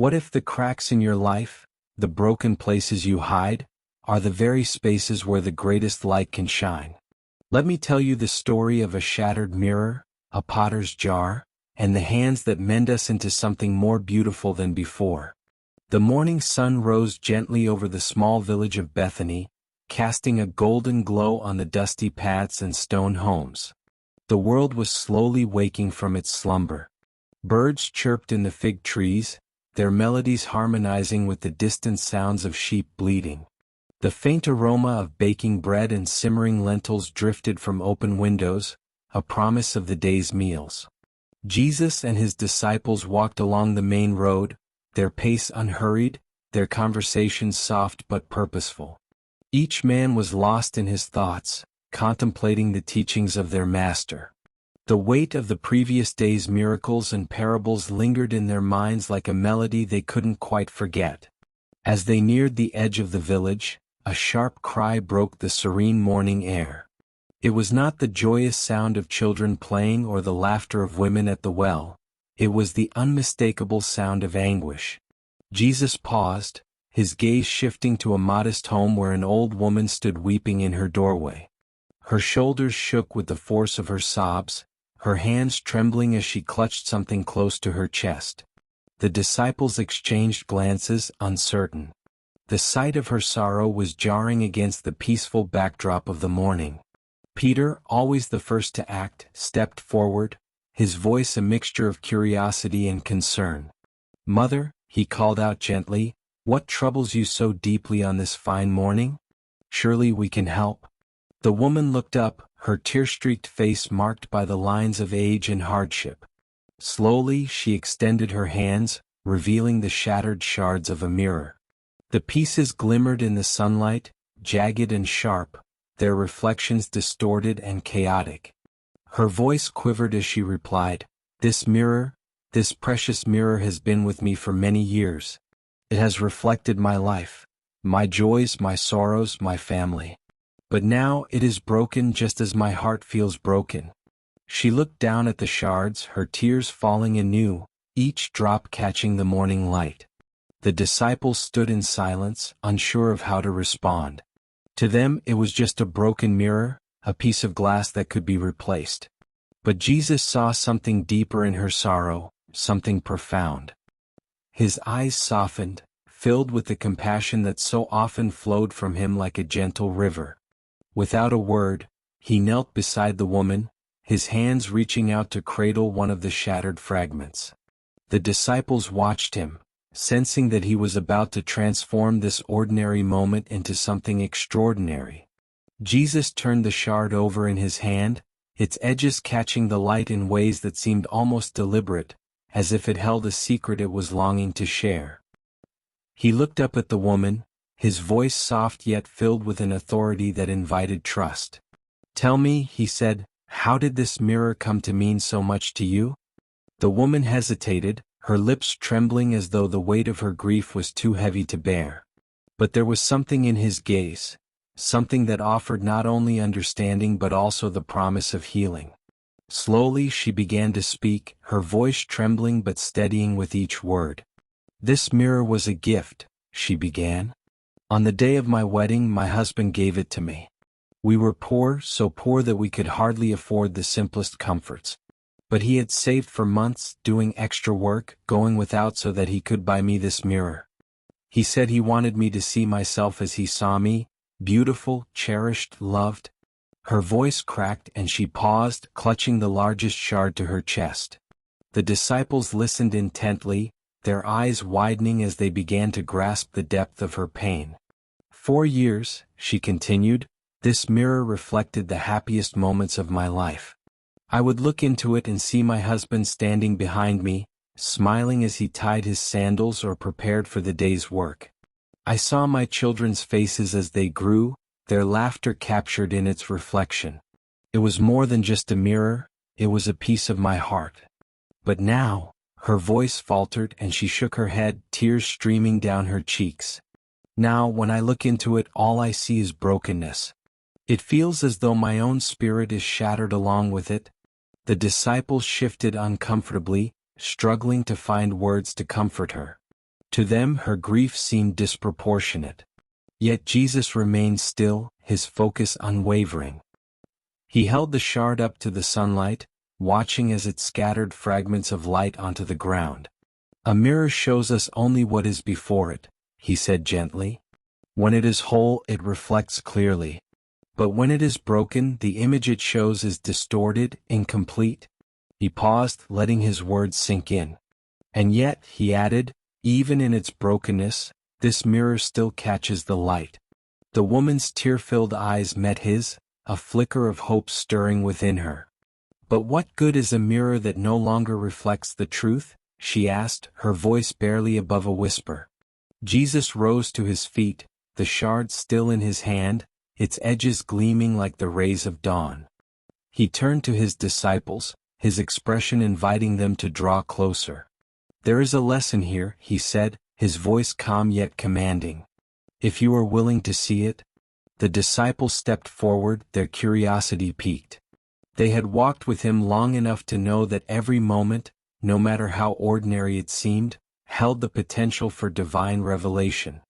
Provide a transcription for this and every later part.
What if the cracks in your life, the broken places you hide, are the very spaces where the greatest light can shine? Let me tell you the story of a shattered mirror, a potter's jar, and the hands that mend us into something more beautiful than before. The morning sun rose gently over the small village of Bethany, casting a golden glow on the dusty paths and stone homes. The world was slowly waking from its slumber. Birds chirped in the fig trees, their melodies harmonizing with the distant sounds of sheep bleating. The faint aroma of baking bread and simmering lentils drifted from open windows, a promise of the day's meals. Jesus and his disciples walked along the main road, their pace unhurried, their conversations soft but purposeful. Each man was lost in his thoughts, contemplating the teachings of their master. The weight of the previous day's miracles and parables lingered in their minds like a melody they couldn't quite forget. As they neared the edge of the village, a sharp cry broke the serene morning air. It was not the joyous sound of children playing or the laughter of women at the well. It was the unmistakable sound of anguish. Jesus paused, his gaze shifting to a modest home where an old woman stood weeping in her doorway. Her shoulders shook with the force of her sobs, her hands trembling as she clutched something close to her chest. The disciples exchanged glances, uncertain. The sight of her sorrow was jarring against the peaceful backdrop of the morning. Peter, always the first to act, stepped forward, his voice a mixture of curiosity and concern. "Mother," he called out gently, "what troubles you so deeply on this fine morning? Surely we can help." The woman looked up, her tear-streaked face marked by the lines of age and hardship. Slowly she extended her hands, revealing the shattered shards of a mirror. The pieces glimmered in the sunlight, jagged and sharp, their reflections distorted and chaotic. Her voice quivered as she replied, "This mirror, this precious mirror has been with me for many years. It has reflected my life, my joys, my sorrows, my family. But now it is broken just as my heart feels broken." She looked down at the shards, her tears falling anew, each drop catching the morning light. The disciples stood in silence, unsure of how to respond. To them it was just a broken mirror, a piece of glass that could be replaced. But Jesus saw something deeper in her sorrow, something profound. His eyes softened, filled with the compassion that so often flowed from him like a gentle river. Without a word, he knelt beside the woman, his hands reaching out to cradle one of the shattered fragments. The disciples watched him, sensing that he was about to transform this ordinary moment into something extraordinary. Jesus turned the shard over in his hand, its edges catching the light in ways that seemed almost deliberate, as if it held a secret it was longing to share. He looked up at the woman, his voice soft yet filled with an authority that invited trust. "Tell me," he said, "how did this mirror come to mean so much to you?" The woman hesitated, her lips trembling as though the weight of her grief was too heavy to bear. But there was something in his gaze, something that offered not only understanding but also the promise of healing. Slowly she began to speak, her voice trembling but steadying with each word. "This mirror was a gift," she began. "On the day of my wedding, my husband gave it to me. We were poor, so poor that we could hardly afford the simplest comforts. But he had saved for months, doing extra work, going without so that he could buy me this mirror. He said he wanted me to see myself as he saw me, beautiful, cherished, loved." Her voice cracked and she paused, clutching the largest shard to her chest. The disciples listened intently, their eyes widening as they began to grasp the depth of her pain. "For years," she continued, "this mirror reflected the happiest moments of my life. I would look into it and see my husband standing behind me, smiling as he tied his sandals or prepared for the day's work. I saw my children's faces as they grew, their laughter captured in its reflection. It was more than just a mirror, it was a piece of my heart. But now," her voice faltered and she shook her head, tears streaming down her cheeks. "Now when I look into it, all I see is brokenness. It feels as though my own spirit is shattered along with it." The disciples shifted uncomfortably, struggling to find words to comfort her. To them her grief seemed disproportionate. Yet Jesus remained still, his focus unwavering. He held the shard up to the sunlight, watching as it scattered fragments of light onto the ground. "A mirror shows us only what is before it," he said gently. "When it is whole, it reflects clearly. But when it is broken, the image it shows is distorted, incomplete." He paused, letting his words sink in. "And yet," he added, "even in its brokenness, this mirror still catches the light." The woman's tear-filled eyes met his, a flicker of hope stirring within her. "But what good is a mirror that no longer reflects the truth?" she asked, her voice barely above a whisper. Jesus rose to his feet, the shard still in his hand, its edges gleaming like the rays of dawn. He turned to his disciples, his expression inviting them to draw closer. "There is a lesson here," he said, his voice calm yet commanding. "If you are willing to see it." The disciples stepped forward, their curiosity piqued. They had walked with him long enough to know that every moment, no matter how ordinary it seemed, held the potential for divine revelation.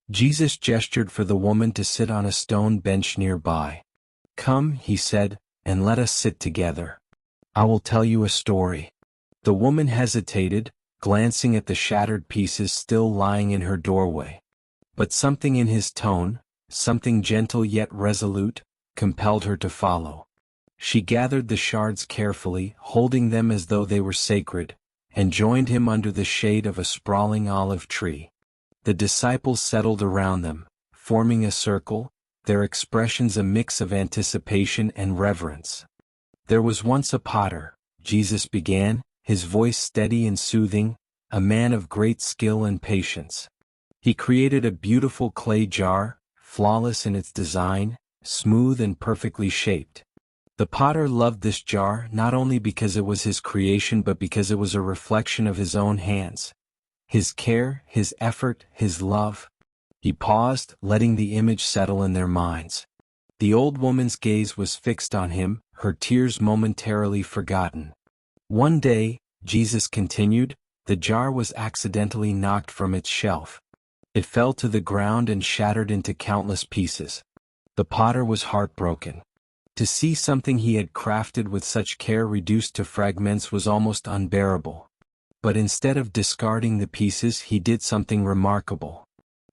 Jesus gestured for the woman to sit on a stone bench nearby. "Come," he said, "and let us sit together. I will tell you a story." The woman hesitated, glancing at the shattered pieces still lying in her doorway. But something in his tone, something gentle yet resolute, compelled her to follow. She gathered the shards carefully, holding them as though they were sacred, and joined him under the shade of a sprawling olive tree. The disciples settled around them, forming a circle, their expressions a mix of anticipation and reverence. "There was once a potter," Jesus began, his voice steady and soothing, "a man of great skill and patience. He created a beautiful clay jar, flawless in its design, smooth and perfectly shaped. The potter loved this jar not only because it was his creation but because it was a reflection of his own hands. His care, his effort, his love." He paused, letting the image settle in their minds. The old woman's gaze was fixed on him, her tears momentarily forgotten. "One day," Jesus continued, "the jar was accidentally knocked from its shelf. It fell to the ground and shattered into countless pieces. The potter was heartbroken. To see something he had crafted with such care reduced to fragments was almost unbearable. But instead of discarding the pieces, he did something remarkable.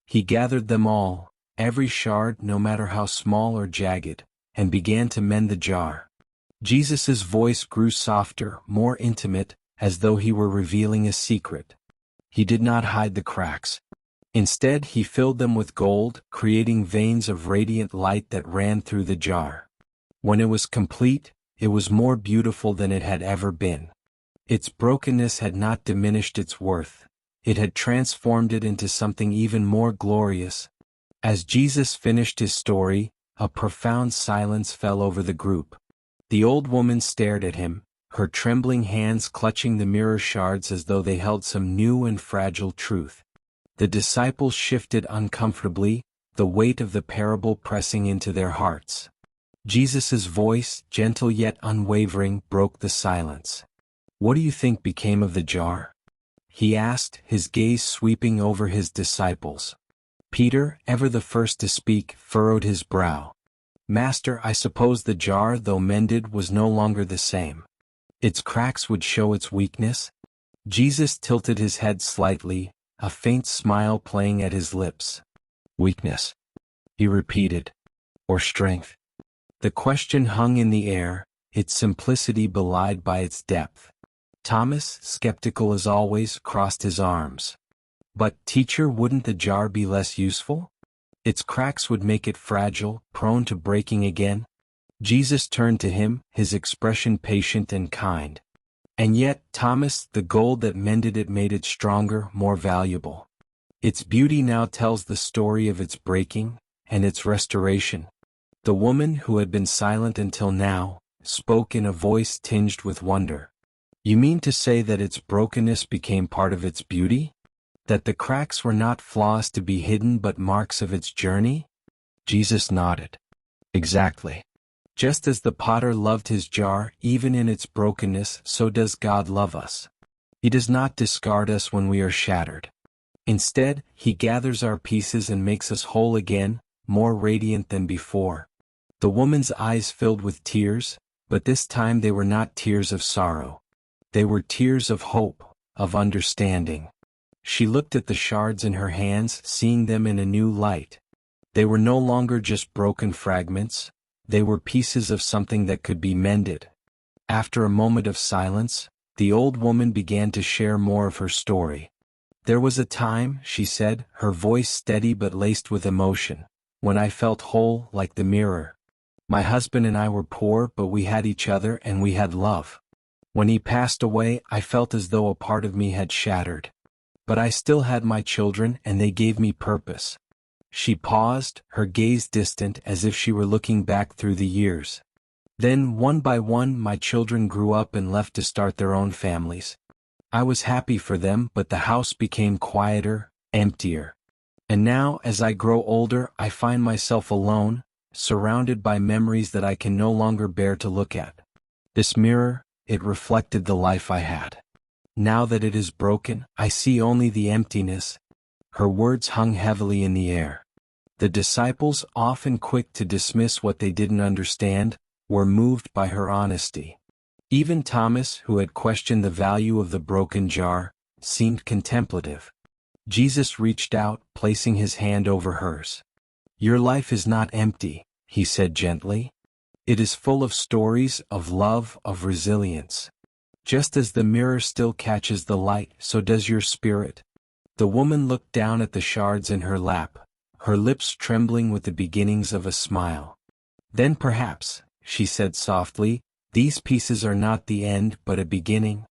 He gathered them all, every shard no matter how small or jagged, and began to mend the jar." Jesus's voice grew softer, more intimate, as though he were revealing a secret. He did not hide the cracks. Instead, he filled them with gold, creating veins of radiant light that ran through the jar. When it was complete, it was more beautiful than it had ever been. Its brokenness had not diminished its worth. It had transformed it into something even more glorious. As Jesus finished his story, a profound silence fell over the group. The old woman stared at him, her trembling hands clutching the mirror shards as though they held some new and fragile truth. The disciples shifted uncomfortably, the weight of the parable pressing into their hearts. Jesus' voice, gentle yet unwavering, broke the silence. "What do you think became of the jar?" he asked, his gaze sweeping over his disciples. Peter, ever the first to speak, furrowed his brow. "Master, I suppose the jar, though mended, was no longer the same. Its cracks would show its weakness." Jesus tilted his head slightly, a faint smile playing at his lips. "Weakness," he repeated. "Or strength?" The question hung in the air, its simplicity belied by its depth. Thomas, skeptical as always, crossed his arms. "But, teacher, wouldn't the jar be less useful? Its cracks would make it fragile, prone to breaking again." Jesus turned to him, his expression patient and kind. "And yet, Thomas, the gold that mended it made it stronger, more valuable. Its beauty now tells the story of its breaking, and its restoration." The woman, who had been silent until now, spoke in a voice tinged with wonder. "You mean to say that its brokenness became part of its beauty? That the cracks were not flaws to be hidden but marks of its journey?" Jesus nodded. "Exactly. Just as the potter loved his jar, even in its brokenness, so does God love us. He does not discard us when we are shattered. Instead, he gathers our pieces and makes us whole again, more radiant than before. The woman's eyes filled with tears, but this time they were not tears of sorrow. They were tears of hope, of understanding. She looked at the shards in her hands, seeing them in a new light. They were no longer just broken fragments, they were pieces of something that could be mended. After a moment of silence, the old woman began to share more of her story. There was a time, she said, her voice steady but laced with emotion, when I felt whole like the mirror. My husband and I were poor, but we had each other and we had love. When he passed away, I felt as though a part of me had shattered. But I still had my children and they gave me purpose. She paused, her gaze distant as if she were looking back through the years. Then, one by one, my children grew up and left to start their own families. I was happy for them, but the house became quieter, emptier. And now, as I grow older, I find myself alone, surrounded by memories that I can no longer bear to look at. This mirror, it reflected the life I had. Now that it is broken, I see only the emptiness. Her words hung heavily in the air. The disciples, often quick to dismiss what they didn't understand, were moved by her honesty. Even Thomas, who had questioned the value of the broken jar, seemed contemplative. Jesus reached out, placing his hand over hers. Your life is not empty, he said gently. It is full of stories, of love, of resilience. Just as the mirror still catches the light, so does your spirit. The woman looked down at the shards in her lap, her lips trembling with the beginnings of a smile. Then perhaps, she said softly, these pieces are not the end but a beginning.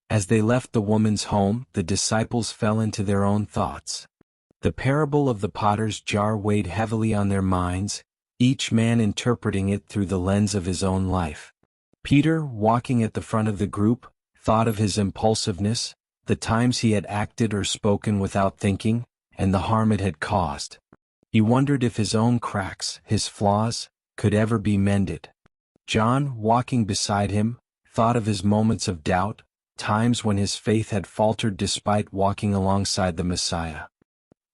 As they left the woman's home, the disciples fell into their own thoughts. The parable of the potter's jar weighed heavily on their minds, each man interpreting it through the lens of his own life. Peter, walking at the front of the group, thought of his impulsiveness, the times he had acted or spoken without thinking, and the harm it had caused. He wondered if his own cracks, his flaws, could ever be mended. John, walking beside him, thought of his moments of doubt, times when his faith had faltered despite walking alongside the Messiah.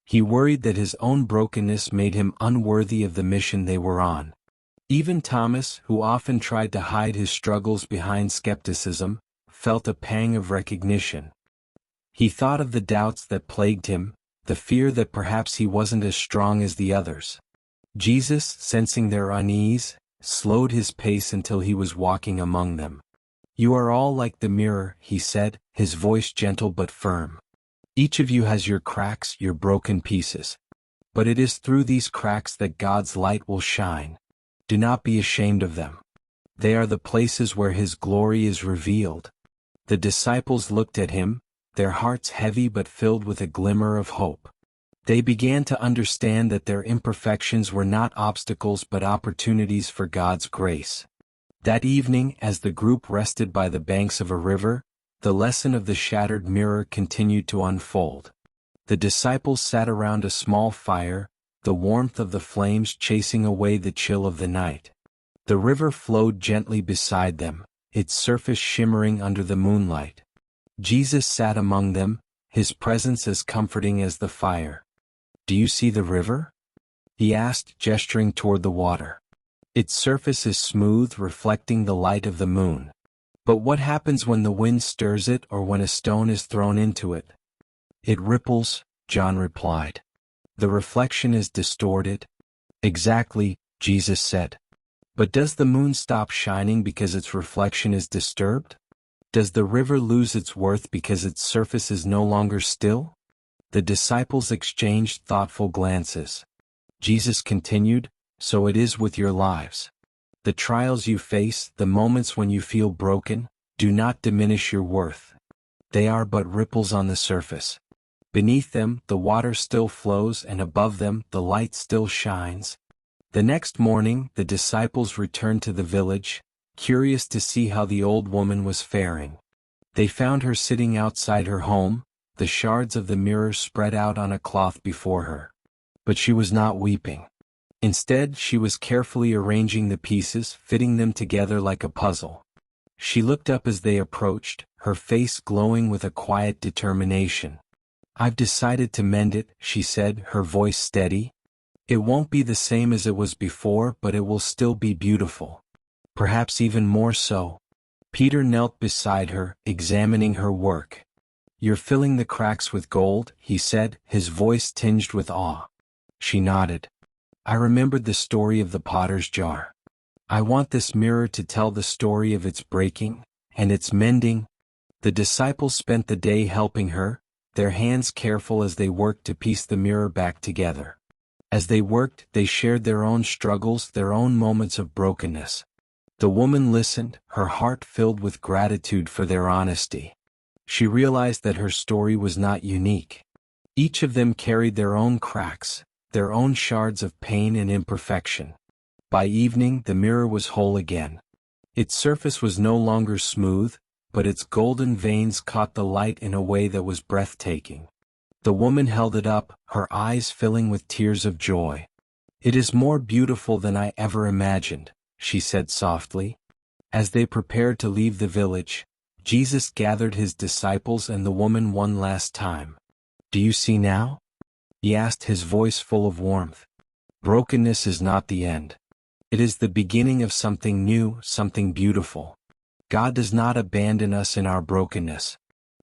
He worried that his own brokenness made him unworthy of the mission they were on. Even Thomas, who often tried to hide his struggles behind skepticism, felt a pang of recognition. He thought of the doubts that plagued him, the fear that perhaps he wasn't as strong as the others. Jesus, sensing their unease, slowed his pace until he was walking among them. You are all like the mirror, he said, his voice gentle but firm. Each of you has your cracks, your broken pieces. But it is through these cracks that God's light will shine. Do not be ashamed of them. They are the places where his glory is revealed. The disciples looked at him, their hearts heavy but filled with a glimmer of hope. They began to understand that their imperfections were not obstacles but opportunities for God's grace. That evening, as the group rested by the banks of a river, the lesson of the shattered mirror continued to unfold. The disciples sat around a small fire, the warmth of the flames chasing away the chill of the night. The river flowed gently beside them, its surface shimmering under the moonlight. Jesus sat among them, his presence as comforting as the fire. Do you see the river? He asked, gesturing toward the water. Its surface is smooth, reflecting the light of the moon. But what happens when the wind stirs it or when a stone is thrown into it? It ripples, John replied. The reflection is distorted. Exactly, Jesus said. But does the moon stop shining because its reflection is disturbed? Does the river lose its worth because its surface is no longer still? The disciples exchanged thoughtful glances. Jesus continued, so it is with your lives. The trials you face, the moments when you feel broken, do not diminish your worth. They are but ripples on the surface. Beneath them, the water still flows, and above them, the light still shines. The next morning, the disciples returned to the village, curious to see how the old woman was faring. They found her sitting outside her home, the shards of the mirror spread out on a cloth before her. But she was not weeping. Instead, she was carefully arranging the pieces, fitting them together like a puzzle. She looked up as they approached, her face glowing with a quiet determination. "I've decided to mend it," she said, her voice steady. "It won't be the same as it was before, but it will still be beautiful. Perhaps even more so." Peter knelt beside her, examining her work. "You're filling the cracks with gold," he said, his voice tinged with awe. She nodded. "I remembered the story of the potter's jar. I want this mirror to tell the story of its breaking and its mending." The disciples spent the day helping her, their hands careful as they worked to piece the mirror back together. As they worked, they shared their own struggles, their own moments of brokenness. The woman listened, her heart filled with gratitude for their honesty. She realized that her story was not unique. Each of them carried their own cracks, their own shards of pain and imperfection. By evening, the mirror was whole again. Its surface was no longer smooth, but its golden veins caught the light in a way that was breathtaking. The woman held it up, her eyes filling with tears of joy. "It is more beautiful than I ever imagined," she said softly. As they prepared to leave the village, Jesus gathered his disciples and the woman one last time. "Do you see now?" he asked, his voice full of warmth. "Brokenness is not the end. It is the beginning of something new, something beautiful. God does not abandon us in our brokenness.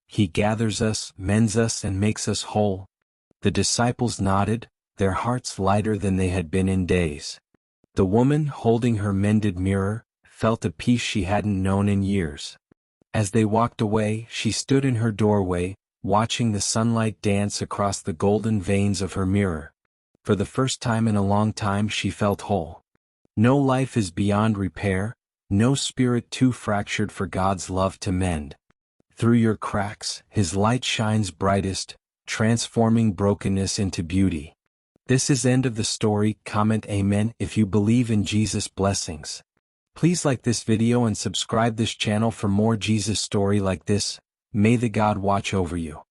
He gathers us, mends us, and makes us whole." The disciples nodded, their hearts lighter than they had been in days. The woman, holding her mended mirror, felt a peace she hadn't known in years. As they walked away, she stood in her doorway, watching the sunlight dance across the golden veins of her mirror. For the first time in a long time, she felt whole. No life is beyond repair, no spirit too fractured for God's love to mend. Through your cracks, His light shines brightest, transforming brokenness into beauty. This is end of the story. Comment Amen if you believe in Jesus' blessings. Please like this video and subscribe this channel for more Jesus story like this. May the God watch over you.